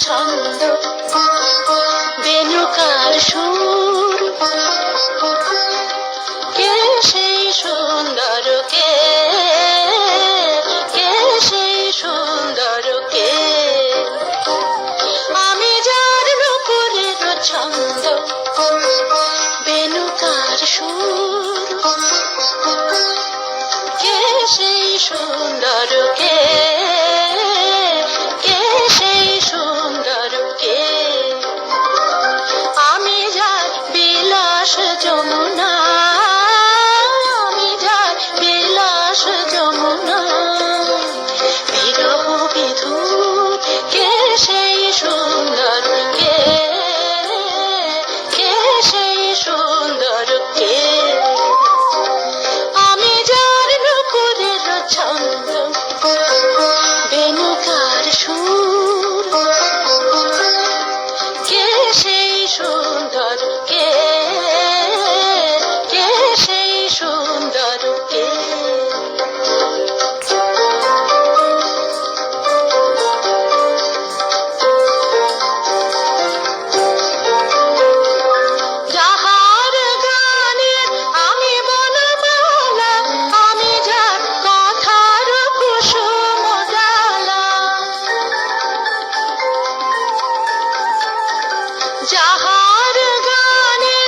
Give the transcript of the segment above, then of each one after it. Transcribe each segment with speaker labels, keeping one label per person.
Speaker 1: ছন্দ বেনুকার সুর, কে সেই সুন্দর, কে সেই সুন্দর, কে আমি যার রূপের ছন্দ বেনুকার সুর, কে সেই সুন্দর, কে সেই সুন্দর, কে আমি যার বিলাস যমুনা, আমি যার বিলাস যমুনা, বিরহ বিধুর, কে সেই সুন্দর, কে সেই সুন্দর, কে আমি যার রূপের ছন্দ বেনুকার সুর, কে সেই সুন্দর, কে সেই সুন্দর, কে যাহার গানে আমি বনমালা, আমি যার কথার কুসুম ডালা, যাহার গানে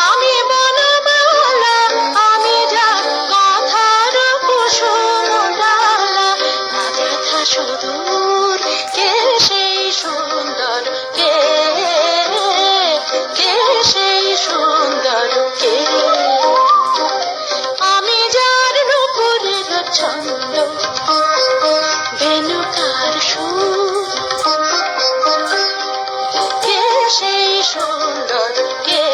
Speaker 1: আমি বনমালা, আমি যার কথার কুসুম ডালা, না দেখা সুদূর, কে সেই সুন্দর, কে সেই সুন্দর, কে আমি যার রূপের ছন্দ বেনুকার সুর, কে সেই সুন্দর, কে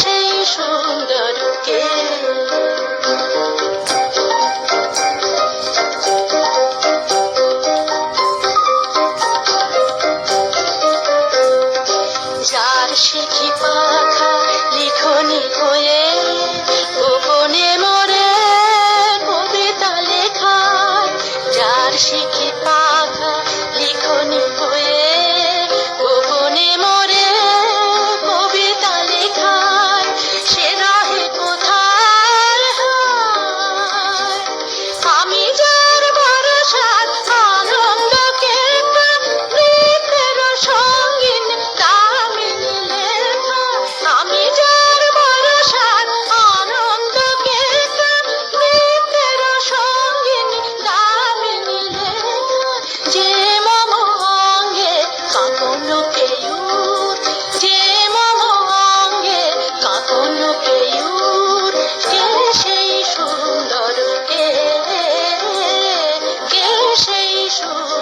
Speaker 1: সেই সুন্দর, কে যার শিখি পাখা লিখনি হয়ে গোপনে মরে কবিতা লেখায়, যার শিখি পাখা লিখনি হয়ে গোপনে মরে কবিতা লেখায়, সে রহে কোথায় হায়, আমি যার ভরসার আনন্দকে নৃত্যের সঙ্গীন দামিনী লেখা, আমি যার ভরসার আনন্দকে নৃত্যের সঙ্গীন দামিনী লেখা, যে মম অঙ্গে কাঁপন কেয়ূর, যে মম অঙ্গে কাঁপন কেয়ূর, কে সেই সুন্দর, কে সেই সুন্দর।